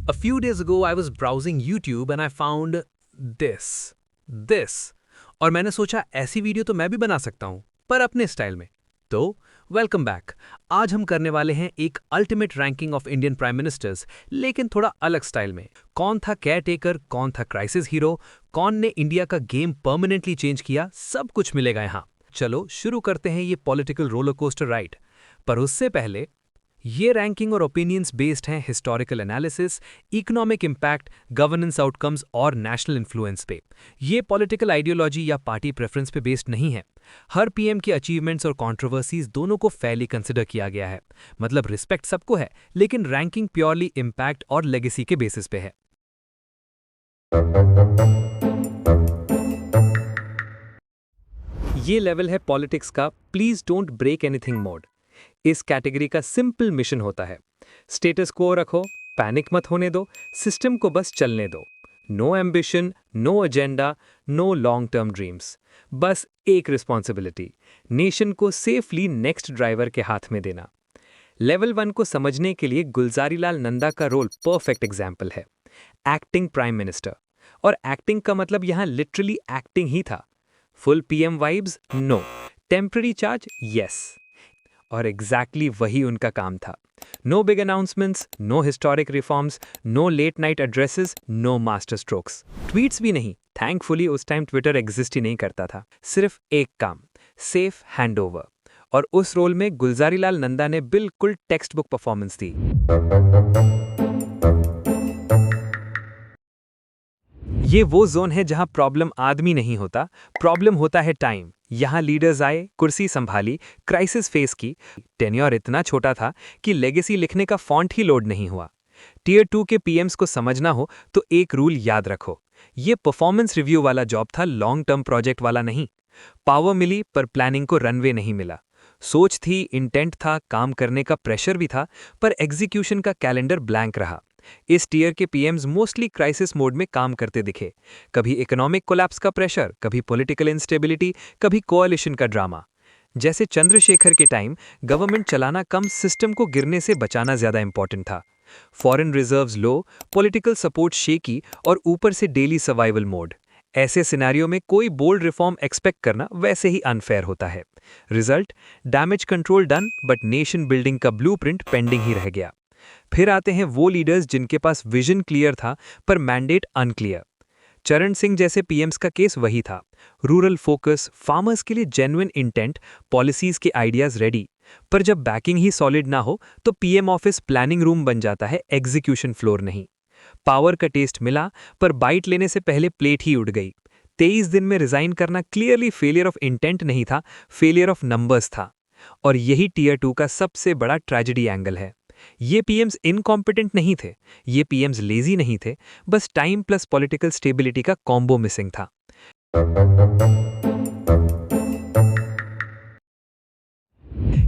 A few days ago, I was browsing YouTube and I found this. और मैंने सोचा ऐसी वीडियो तो मैं भी बना सकता हूँ, पर अपने स्टाइल में। तो वेलकम बैक। आज हम करने वाले हैं एक ultimate ranking of Indian prime ministers, लेकिन थोड़ा अलग स्टाइल में। कौन था केयर टेकर, कौन था क्राइसिस हीरो, कौन ने इंडिया का गेम परमानेंटली चेंज किया, सब कुछ मिलेगा यहाँ। चलो शुरू करते हैं ये पॉलिटिकल रोलर कोस्टर राइड। पर उससे पहले ये रैंकिंग और ओपिनियंस बेस्ड हैं historical analysis, economic impact, governance outcomes और नेशनल इन्फ्लुएंस पे। ये पॉलिटिकल आइडियोलॉजी या पार्टी प्रेफरेंस पे बेस्ड नहीं है। हर पीएम के अचीवमेंट्स और कंट्रोवर्सीज दोनों को फेयरली कंसिडर किया गया है। मतलब रिस्पेक्ट सबको है, लेकिन रैंकिंग प्योरली इम्पैक्ट और लेगेसी के बेसिस पे है। ये लेवल है पॉलिटिक्स का please don't break anything mode. इस कैटेगरी का सिंपल मिशन होता है, स्टेटस को रखो, पैनिक मत होने दो, सिस्टम को बस चलने दो। No ambition, no agenda, no long term dreams. बस एक रिस्पॉन्सिबिलिटी, नेशन को सेफली नेक्स्ट ड्राइवर के हाथ में देना। लेवल 1 को समझने के लिए गुलजारीलाल नंदा का रोल परफेक्ट एग्जाम्पल है। एक्टिंग प्राइम मिनिस्टर, और एक्टिंग का मतलब यहां लिटरली एक्टिंग ही था। Full PM vibes no, temporary charge yes. और एग्जैक्टली वही उनका काम था। No big announcements, no historic reforms, no late night addresses, no master strokes, tweets भी नहीं। थैंकफुली उस टाइम ट्विटर एग्जिस्ट ही नहीं करता था। सिर्फ एक काम, सेफ हैंडओवर। और उस रोल में गुलजारीलाल नंदा ने बिल्कुल टेक्स्ट बुक परफॉर्मेंस दी। ये वो जोन है जहां प्रॉब्लम आदमी नहीं होता, प्रॉब्लम होता है टाइम। यहां लीडर्स आए, कुर्सी संभाली, क्राइसिस फेस की। टेन्योर इतना छोटा था कि लेगेसी लिखने का फॉन्ट ही लोड नहीं हुआ। टियर 2 के पीएम्स को समझना हो तो एक रूल याद रखो, ये परफॉर्मेंस रिव्यू वाला जॉब था, लॉन्ग टर्म प्रोजेक्ट वाला नहीं। पावर मिली पर प्लानिंग को रनवे नहीं मिला। सोच थी, इंटेंट था, काम करने का प्रेशर भी था, पर एग्जीक्यूशन का कैलेंडर ब्लैंक रहा। इस टीयर के पीएम्स मोस्टली क्राइसिस मोड में काम करते दिखे। कभी इकोनॉमिक कोलैप्स का प्रेशर, कभी पॉलिटिकल इंस्टेबिलिटी, कभी कोalition का ड्रामा। जैसे चंद्रशेखर के टाइम गवर्नमेंट चलाना कम, सिस्टम को गिरने से बचाना ज्यादा इंपॉर्टेंट था। फॉरेन रिजर्व्स लो, पॉलिटिकल सपोर्ट शेकी और ऊपर से डेली सर्वाइवल मोड। ऐसे सिनेरियो में कोई बोल्ड रिफॉर्म एक्सपेक्ट करना वैसे ही अनफेयर होता है। Result, damage control done but nation building का ब्लूप्रिंट पेंडिंग ही रह गया। फिर आते हैं वो लीडर्स जिनके पास विजन क्लियर था पर मैंडेट अनक्लियर। चरण सिंह जैसे पीएम्स का केस वही था। रूरल फोकस, फार्मर्स के लिए जेन्युइन इंटेंट, पॉलिसीज के आइडियाज रेडी, पर जब बैकिंग ही सॉलिड ना हो तो पीएम ऑफिस प्लानिंग रूम बन जाता है, एग्जीक्यूशन फ्लोर नहीं। पावर का टेस्ट मिला पर बाइट लेने से पहले प्लेट ही उड़ गई। 23 दिन में रिजाइन करना क्लियरली फेलियर ऑफ इंटेंट नहीं था, फेलियर ऑफ नंबर्स था। और यही टीयर 2 का सबसे बड़ा ट्रेजेडी एंगल है। ये पीएम्स इनकॉम्पिटेंट नहीं थे, ये पीएम्स लेजी नहीं थे, बस टाइम प्लस पॉलिटिकल स्टेबिलिटी का कॉम्बो मिसिंग था।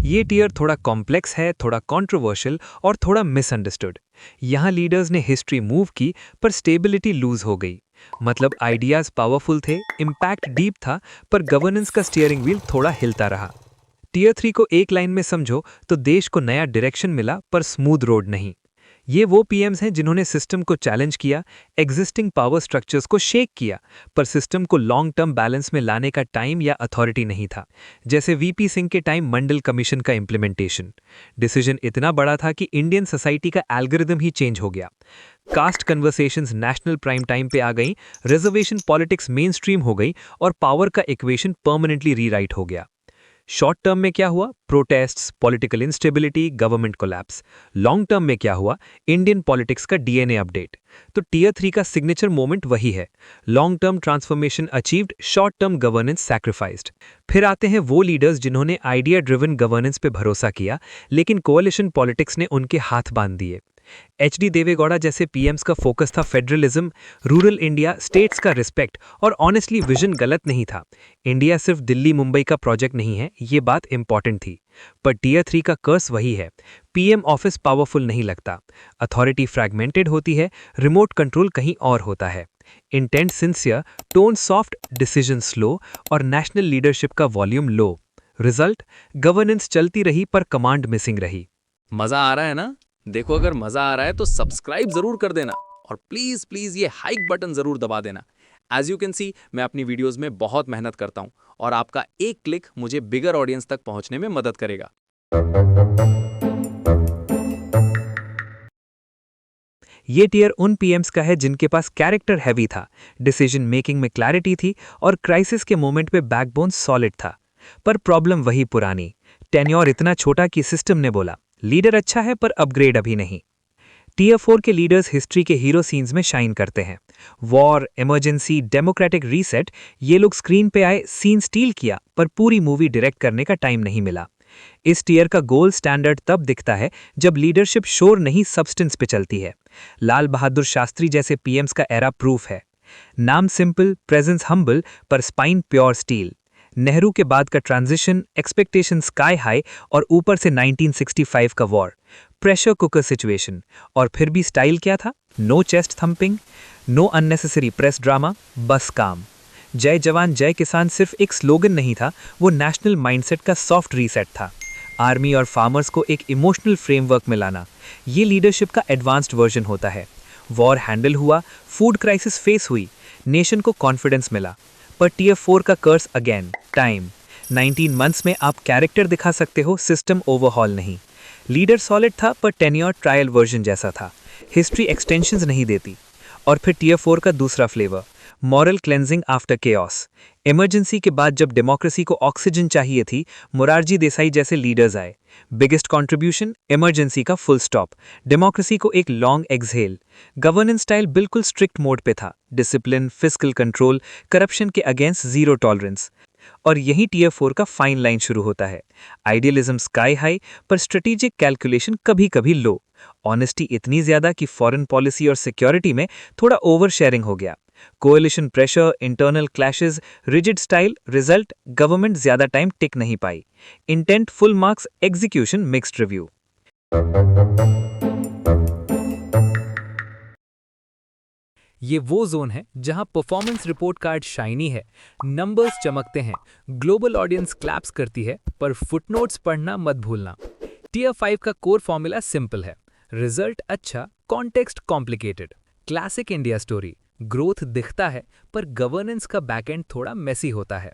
ये टीयर थोड़ा कॉम्प्लेक्स है, थोड़ा कंट्रोवर्शियल और थोड़ा मिसअंडरस्टूड। यहां लीडर्स ने हिस्ट्री मूव की पर स्टेबिलिटी लूज हो गई। मतलब आइडियाज पावरफुल थे, इंपैक्ट डीप था, पर गवर्नेंस का स्टीयरिंग व्हील थोड़ा हिलता रहा। टीयर 3 को एक लाइन में समझो तो देश को नया डायरेक्शन मिला पर स्मूथ रोड नहीं। ये वो पीएम्स हैं जिन्होंने सिस्टम को चैलेंज किया, एग्जिस्टिंग पावर स्ट्रक्चर्स को शेक किया, पर सिस्टम को लॉन्ग टर्म बैलेंस में लाने का टाइम या अथॉरिटी नहीं था। जैसे वीपी सिंह के टाइम मंडल कमीशन का इंप्लीमेंटेशन। डिसीजन इतना बड़ा था कि इंडियन सोसाइटी का एल्गोरिदम ही चेंज हो गया। Caste conversations national prime time पे आ गई, रिजर्वेशन पॉलिटिक्स मेन स्ट्रीम हो गई और पावर का इक्वेशन परमानेंटली रीराइट हो गया। शॉर्ट टर्म में क्या हुआ? Protests, political instability, government collapse. Long term में क्या हुआ? इंडियन पॉलिटिक्स का डीएनए अपडेट। तो टीयर 3 का सिग्नेचर मोमेंट वही है, long term transformation achieved, short term governance sacrificed. फिर आते हैं वो लीडर्स जिन्होंने आइडिया ड्रिवन गवर्नेंस पे भरोसा किया, लेकिन कोalition पॉलिटिक्स ने उनके हाथ बांध दिए। एचडी देवेगौड़ा जैसे पीएम्स का फोकस था फेडरलिज्म, रूरल इंडिया, स्टेट्स का रिस्पेक्ट, और ऑनेस्टली विजन गलत नहीं था। इंडिया सिर्फ दिल्ली मुंबई का प्रोजेक्ट नहीं है, ये बात इंपॉर्टेंट थी। पर टीयर 3 का कर्स वही है, पीएम ऑफिस पावरफुल नहीं लगता, अथॉरिटी फ्रैगमेंटेड होती है, रिमोट कंट्रोल कहीं और होता है। Intent sincere, tone soft, decision slow, और नेशनल लीडरशिप का वॉल्यूम लो। रिजल्ट, गवर्नेंस चलती रही पर कमांड मिसिंग रही। मजा आ रहा है ना? देखो, अगर मजा आ रहा है तो सब्सक्राइब जरूर कर देना और प्लीज प्लीज ये हाइक बटन जरूर दबा देना। एज यू कैन सी, मैं अपनी वीडियोस में बहुत मेहनत करता हूं और आपका एक क्लिक मुझे बिगर ऑडियंस तक पहुंचने में मदद करेगा। ये टियर उन पीएम्स का है जिनके पास कैरेक्टर हैवी था, डिसीजन मेकिंग में क्लैरिटी थी और क्राइसिस के मोमेंट पे बैकबोन सॉलिड था। पर प्रॉब्लम वही पुरानी, टेन्योर इतना छोटा कि सिस्टम ने बोला लीडर अच्छा है पर अपग्रेड अभी नहीं। टीयर 4 के लीडर्स हिस्ट्री के हीरो सीन्स में शाइन करते हैं। वॉर, इमरजेंसी, डेमोक्रेटिक रीसेट, ये लोग स्क्रीन पे आए, सीन स्टील किया, पर पूरी मूवी डायरेक्ट करने का टाइम नहीं मिला। इस टीयर का गोल स्टैंडर्ड तब दिखता है जब लीडरशिप शोर नहीं सब्सटेंस पे चलती है। लाल बहादुर शास्त्री जैसे पीएम्स का एरा प्रूफ है। नाम सिंपल, प्रेजेंस हम्बल, पर स्पाइन प्योर स्टील। नेहरू के बाद का ट्रांजिशन, एक्सपेक्टेशन स्काई हाई और ऊपर से 1965 का वॉर, प्रेशर कुकर सिचुएशन, और फिर भी स्टाइल क्या था? No chest thumping, no unnecessary press drama, बस काम। जय जवान जय किसान सिर्फ एक स्लोगन नहीं था, वो नेशनल माइंडसेट का सॉफ्ट रीसेट था। आर्मी और फार्मर्स को एक इमोशनल फ्रेमवर्क में लाना, ये लीडरशिप का एडवांस्ड वर्जन होता है। वॉर हैंडल हुआ, फूड क्राइसिस फेस हुई, नेशन को कॉन्फिडेंस मिला। पर टीयर 4 का कर्स अगेन, टाइम। 19 मंथ्स में आप कैरेक्टर दिखा सकते हो, सिस्टम ओवरहॉल नहीं। लीडर सॉलिड था पर टेन्योर ट्रायल वर्जन जैसा था, हिस्ट्री एक्सटेंशंस नहीं देती। और फिर टीयर 4 का दूसरा flavour, moral cleansing after chaos. Emergency के बाद जब डेमोक्रेसी को ऑक्सीजन चाहिए थी, मोरारजी देसाई जैसे लीडर्स आए। बिगेस्ट कंट्रीब्यूशन, इमरजेंसी का फुल स्टॉप, डेमोक्रेसी को एक लॉन्ग एक्सहेल। गवर्नेंस स्टाइल बिल्कुल स्ट्रिक्ट मोड पे था, डिसिप्लिन, फिस्कल कंट्रोल, करप्शन के अगेंस्ट जीरो टॉलरेंस। और यही टीयर 4 का फाइन लाइन शुरू होता है। आइडियलिज्म स्काई हाई, पर स्ट्रेटेजिक कैलकुलेशन कभी कभी लो। ऑनेस्टी इतनी ज्यादा कि फॉरेन पॉलिसी और सिक्योरिटी में थोड़ा ओवर शेयरिंग हो गया। Coalition pressure, internal clashes, rigid style, result government ज्यादा टाइम टिक नहीं पाई। Intent full marks, execution mixed review. ये वो जोन है जहां परफॉर्मेंस रिपोर्ट कार्ड शाइनी है, नंबर्स चमकते हैं, ग्लोबल ऑडियंस क्लैप्स करती है, पर फुटनोट्स पढ़ना मत भूलना। टीयर 5 का कोर फॉर्मूला सिंपल है, रिजल्ट अच्छा, context complicated. Classic India story, growth दिखता है पर गवर्नेंस का बैकएंड थोड़ा मेसी होता है।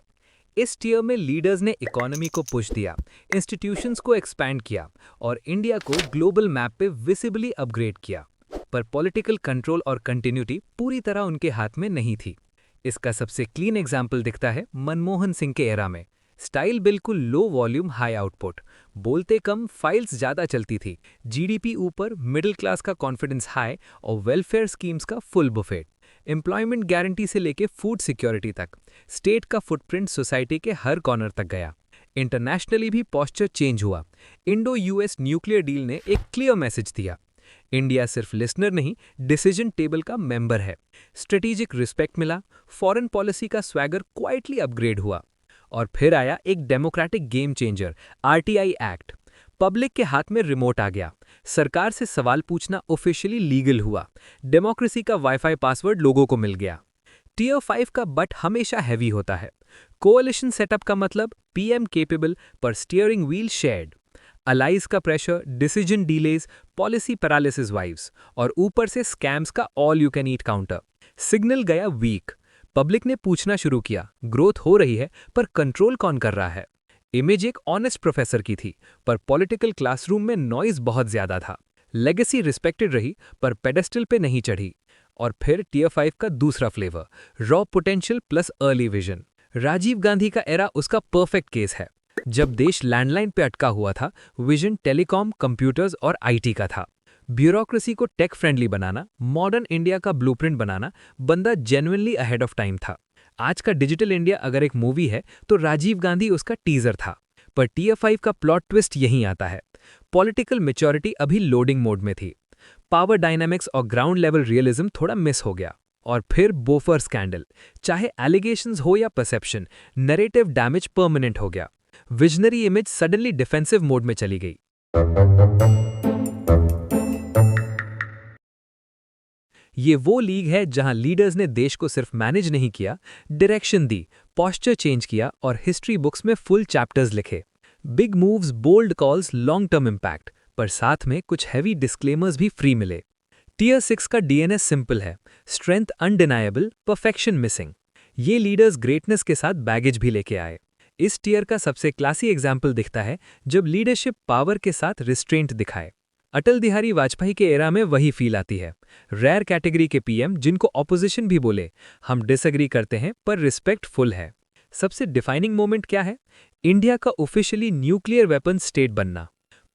इस टीयर में लीडर्स ने इकोनॉमी को पुश दिया, इंस्टीट्यूशंस को एक्सपैंड किया और इंडिया को ग्लोबल मैप पे विजिबली अपग्रेड किया। पर पॉलिटिकल कंट्रोल और कंटिन्यूटी पूरी तरह उनके हाथ में नहीं थी। इसका सबसे क्लीन एग्जाम्पल दिखता है मनमोहन सिंह के एरा में। स्टाइल बिल्कुल लो वॉल्यूम हाई आउटपुट, बोलते कम, फाइल्स ज्यादा चलती थी, जीडीपी ऊपर, मिडिल क्लास का कॉन्फिडेंस हाई और वेलफेयर स्कीम्स का फुल बुफेट। एम्प्लॉयमेंट गारंटी से लेके फूड सिक्योरिटी तक, स्टेट का फुटप्रिंट सोसाइटी के हर कॉर्नर तक गया। इंटरनेशनली भी पॉस्चर चेंज हुआ। इंडो यूएस न्यूक्लियर डील ने एक क्लियर मैसेज दिया, इंडिया सिर्फ लिसनर नहीं, डिसीजन टेबल का मेंबर है। स्ट्रेटेजिक रिस्पेक्ट मिला, फॉरेन पॉलिसी का स्वैगर क्वाइटली अपग्रेड हुआ। और फिर आया एक democratic game changer, RTI act. Public के हाथ में रिमोट आ गया, सरकार से सवाल पूछना ऑफिशियली लीगल हुआ, डेमोक्रेसी का वाईफाई पासवर्ड लोगों को मिल गया। टीयर 5 का बट हमेशा हैवी होता है। कोएलिशन सेटअप का मतलब पीएम केपेबल पर स्टीयरिंग व्हील शेयर्ड। अलाइज का pressure, decision delays, policy paralysis wives और ऊपर से स्कैम्स का all you can eat counter. Signal गया वीक। पब्लिक ने पूछना शुरू किया, ग्रोथ हो रही है पर कंट्रोल कौन कर रहा है? इमेज एक ऑनेस्ट प्रोफेसर की थी, पर पॉलिटिकल क्लासरूम में नॉइज बहुत ज्यादा था। लेगेसी रिस्पेक्टेड रही पर पेडेस्टल पे नहीं चढ़ी। और फिर टीयर 5 का दूसरा flavour, raw potential plus early vision. Rajiv Gandhi का एरा उसका परफेक्ट केस है। जब देश लैंडलाइन पे अटका हुआ था, विजन टेलीकॉम, कंप्यूटर्स और आईटी का था। ब्यूरोक्रेसी को टेक फ्रेंडली बनाना, मॉडर्न इंडिया का ब्लूप्रिंट बनाना, बंदा जेन्युइनली अहेड ऑफ टाइम था। आज का डिजिटल इंडिया अगर एक मूवी है तो राजीव गांधी उसका टीजर था। पर टीयर 5 का प्लॉट ट्विस्ट यहीं आता है। पॉलिटिकल मैच्योरिटी अभी लोडिंग मोड में थी। पावर डायनामिक्स और ग्राउंड लेवल रियलिज्म थोड़ा मिस हो गया। और फिर बोफर स्कैंडल, चाहे एलिगेशंस हो या परसेप्शन, नैरेटिव डैमेज परमानेंट हो गया। Visionary image suddenly defensive mode में चली गई। ये वो लीग है जहां लीडर्स ने देश को सिर्फ मैनेज नहीं किया, डायरेक्शन दी, पॉस्चर चेंज किया और हिस्ट्री बुक्स में फुल चैप्टर्स लिखे। Big moves, bold calls, long term impact, पर साथ में कुछ हैवी डिस्क्लेमर्स भी फ्री मिले। टियर 6 का डीएनएस सिंपल है, स्ट्रेंथ अनडिनाएबल, परफेक्शन मिसिंग। ये लीडर्स ग्रेटनेस के साथ बैगेज भी लेके आए। इस टियर का सबसे क्लासी एग्जाम्पल दिखता है जब लीडरशिप पावर के साथ रिस्ट्रेंट दिखाए। अटल बिहारी वाजपेयी के एरा में वही फील आती है। रेयर कैटेगरी के पीएम जिनको ऑपोजिशन भी बोले हम डिसएग्री करते हैं पर रिस्पेक्टफुल है। सबसे डिफाइनिंग मोमेंट क्या है? इंडिया का ऑफिशियली न्यूक्लियर वेपन स्टेट बनना।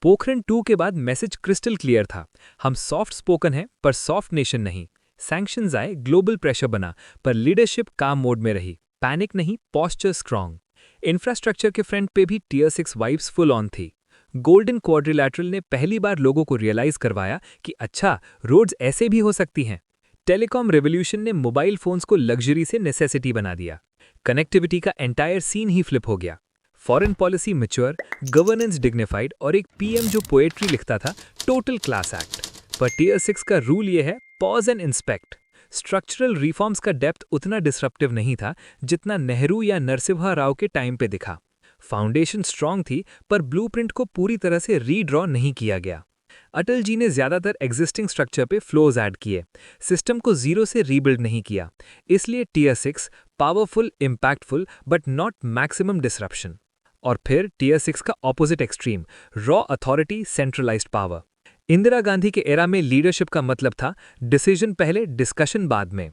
पोखरण 2 के बाद मैसेज क्रिस्टल क्लियर था, हम सॉफ्ट स्पोकन हैं पर सॉफ्ट नेशन नहीं। सैंक्शंस आए, ग्लोबल प्रेशर बना, पर लीडरशिप काम मोड में रही। पैनिक नहीं, पॉस्चर स्ट्रांग। इंफ्रास्ट्रक्चर के फ्रंट पे भी टियर 6 वाइब्स फुल ऑन थी। गोल्डन क्वाड्रिलैटरल ने पहली बार लोगों को रियलाइज करवाया कि अच्छा, रोड्स ऐसे भी हो सकती हैं। टेलीकॉम रेवोल्यूशन ने मोबाइल फोन्स को लग्जरी से नेसेसिटी बना दिया। कनेक्टिविटी का एंटायर सीन ही फ्लिप हो गया। Foreign policy mature, governance dignified और एक पीएम जो पोएट्री लिखता था, टोटल क्लास एक्ट। पर टियर 6 का रूल ये है, pause and inspect. Structural reforms का डेप्थ उतना डिसरप्टिव नहीं था जितना नेहरू या नरसिम्हा राव के टाइम पे दिखा। फाउंडेशन स्ट्रांग थी पर ब्लूप्रिंट को पूरी तरह से रीड्रॉ नहीं किया गया। अटल जी ने ज्यादातर एग्जिस्टिंग स्ट्रक्चर पे फ्लोज ऐड किए, सिस्टम को जीरो से रीबिल्ड नहीं किया। इसलिए tier 6 powerful, impactful but not maximum disruption. और फिर टियर 6 का opposite extreme, raw authority, centralised power. Indira Gandhi के एरा में लीडरशिप का मतलब था डिसीजन पहले, डिस्कशन बाद में।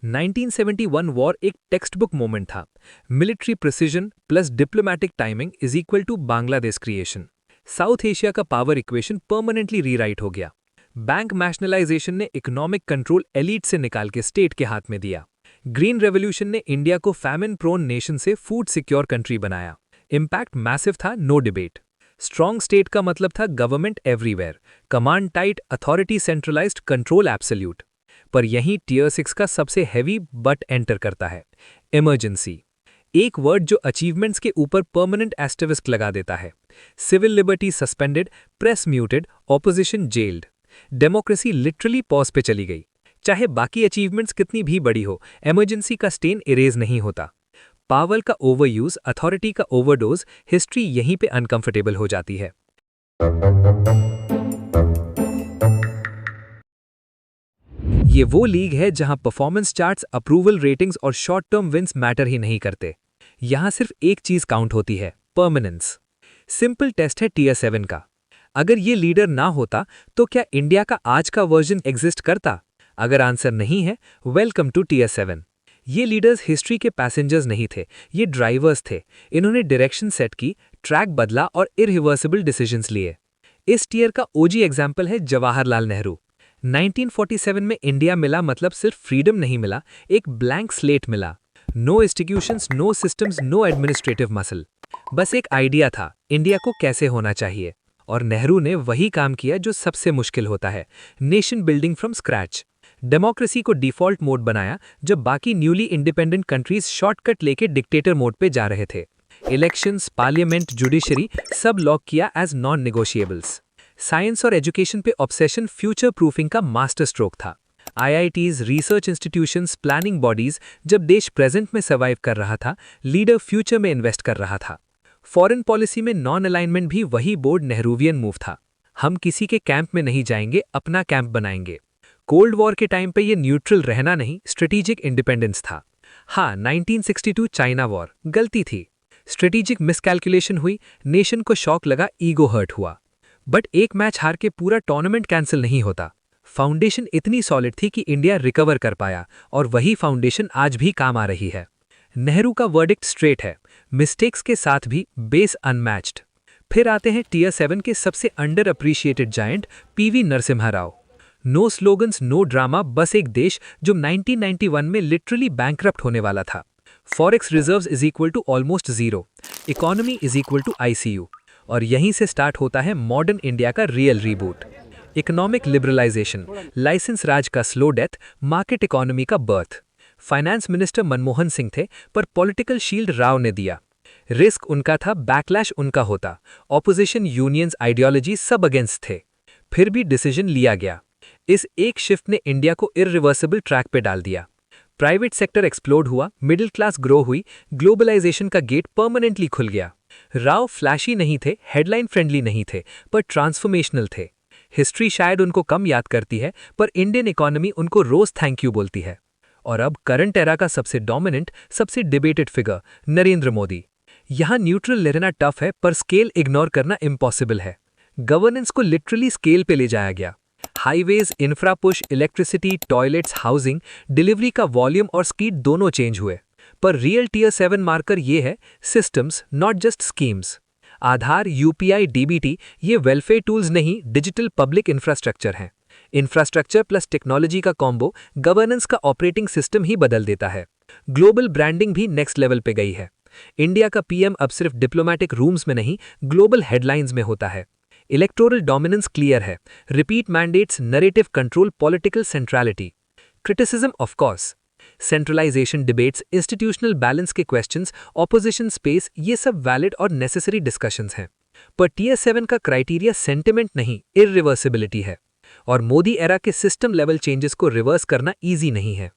1971 वॉर एक टेक्स्ट बुक मोमेंट था। Military precision plus diplomatic timing is equal to Bangladesh creation. South Asia का पावर इक्वेशन परमानेंटली रीराइट हो गया। बैंक नेशनलाइजेशन ने इकोनॉमिक कंट्रोल एलीट से निकाल के स्टेट के हाथ में दिया। ग्रीन रेवोल्यूशन ने इंडिया को फैमिन प्रोन नेशन से फूड सिक्योर कंट्री बनाया। इम्पैक्ट मैसिव था, नो डिबेट। स्ट्रॉन्ग स्टेट का मतलब था government everywhere, command tight, authority centralised, control absolute. पर यहीं टियर 6 का सबसे हैवी बट एंटर करता है, इमरजेंसी। एक वर्ड जो अचीवमेंट्स के ऊपर परमानेंट एस्टेरिस्क लगा देता है। Civil liberty suspended, press muted, opposition jailed. Democracy literally pause पे चली गई। चाहे बाकी अचीवमेंट्स कितनी भी बड़ी हो, इमरजेंसी का स्टेन इरेज नहीं होता। पावर का ओवरयूज, अथॉरिटी का ओवरडोज, हिस्ट्री यहीं पे अनकंफर्टेबल हो जाती है। ये वो लीग है जहां परफॉर्मेंस चार्ट्स, अप्रूवल रेटिंग्स और शॉर्ट टर्म विंस मैटर ही नहीं करते। यहां सिर्फ एक चीज काउंट होती है, परमानेंस। सिंपल टेस्ट है टियर 7 का। अगर ये लीडर ना होता तो क्या इंडिया का आज का वर्जन एग्जिस्ट करता? अगर आंसर नहीं है, वेलकम टू टियर 7। ये लीडर्स हिस्ट्री के पैसेंजर्स नहीं थे, ये ड्राइवर्स थे। इन्होंने डायरेक्शन सेट की, ट्रैक बदला और इरिवर्सिबल डिसीजंस लिए। इस टियर का ओजी एग्जाम्पल है जवाहरलाल नेहरू। 1947 में इंडिया मिला मतलब सिर्फ फ्रीडम नहीं मिला, एक ब्लैंक स्लेट मिला। No institutions, no systems, no administrative muscle. बस एक आइडिया था, इंडिया को कैसे होना चाहिए। और नेहरू ने वही काम किया जो सबसे मुश्किल होता है, nation building from scratch. Democracy को डिफॉल्ट मोड बनाया जब बाकी न्यूली इंडिपेंडेंट कंट्रीज शॉर्टकट लेके डिक्टेटर मोड पे जा रहे थे। इलेक्शंस, पार्लियामेंट, जुडिशरी सब लॉक किया एज नॉन नेगोशिएबल्स। साइंस और एजुकेशन पे ऑब्सेशन फ्यूचर प्रूफिंग का मास्टर स्ट्रोक था। IITs, research institutions, planning bodies, जब देश प्रेजेंट में सर्वाइव कर रहा था, लीडर फ्यूचर में इन्वेस्ट कर रहा था। फॉरेन पॉलिसी में नॉन अलाइनमेंट भी वही बोर्ड नेहरूवियन मूव था। हम किसी के कैंप में नहीं जाएंगे, अपना कैंप बनाएंगे। कोल्ड वॉर के टाइम पे ये न्यूट्रल रहना नहीं, स्ट्रेटेजिक इंडिपेंडेंस था। हाँ, 1962 चाइना वॉर गलती थी, स्ट्रेटेजिक मिसकैलकुलेशन हुई, नेशन को शॉक लगा, ईगो हर्ट हुआ। बट एक मैच हार के पूरा टूर्नामेंट कैंसिल नहीं होता। फाउंडेशन इतनी सॉलिड थी कि इंडिया रिकवर कर पाया, और वही फाउंडेशन आज भी काम आ रही है। नेहरू का वर्डिक्ट स्ट्रेट है, मिस्टेक्स के साथ भी बेस अनमैच्ड। फिर आते हैं टियर 7 के सबसे underappreciated giant, P V Narasimha Rao. No slogans, no drama, बस एक देश जो 1991 में लिटरली बैंकरप्ट होने वाला था। Forex reserves is equal to almost zero, economy is equal to ICU. और यहीं से स्टार्ट होता है मॉडर्न इंडिया का real reboot. Economic liberalisation, licence Raj का स्लो डेथ, मार्केट इकोनॉमी का birth. Finance minister Manmohan Singh थे, पर पॉलिटिकल शील्ड राव ने दिया। रिस्क उनका था, बैकलैश उनका होता। ऑपोजिशन, यूनियंस, आइडियोलॉजी सब अगेंस्ट थे। फिर भी डिसीजन लिया गया। इस एक शिफ्ट ने इंडिया को इररिवर्सिबल ट्रैक पे डाल दिया। प्राइवेट सेक्टर एक्सप्लोड हुआ, मिडिल क्लास ग्रो हुई, ग्लोबलाइजेशन का गेट परमानेंटली खुल गया। राव फ्लैशी नहीं थे, हेडलाइन फ्रेंडली नहीं थे, पर ट्रांसफॉर्मेशनल थे। हिस्ट्री शायद उनको कम याद करती है, पर इंडियन इकोनॉमी उनको रोज थैंक यू बोलती है। और अब करंट एरा का सबसे डोमिनेंट, सबसे डिबेटेड फिगर नरेंद्र मोदी। यहां न्यूट्रल रहना टफ है, पर स्केल इग्नोर करना इम्पॉसिबल है। गवर्नेंस को लिटरली स्केल पे ले जाया गया। Highways, infra push, electricity, toilets, housing, delivery का वॉल्यूम और स्पीड दोनों चेंज हुए। पर रियल टियर 7 मार्कर ये है systems, not just schemes. Aadhaar, UPI, DBT ये वेलफेयर टूल्स नहीं, डिजिटल पब्लिक इंफ्रास्ट्रक्चर हैं। इंफ्रास्ट्रक्चर प्लस टेक्नोलॉजी का कॉम्बो गवर्नेंस का ऑपरेटिंग सिस्टम ही बदल देता है। ग्लोबल ब्रांडिंग भी नेक्स्ट लेवल पे गई है। इंडिया का पीएम अब सिर्फ डिप्लोमेटिक रूम्स में नहीं, ग्लोबल हेडलाइंस में होता है। इलेक्टोरल डोमिनेंस क्लियर है, repeat mandates, narrative control, political centrality. Criticism of course, centralisation debates, institutional balance के क्वेश्चंस, ऑपोजिशन स्पेस, ये सब वैलिड और नेसेसरी डिस्कशंस हैं। पर टीयर 7 का क्राइटेरिया सेंटिमेंट नहीं, इररिवर्सिबिलिटी है। और मोदी एरा के सिस्टम लेवल चेंजेस को रिवर्स करना ईजी नहीं है।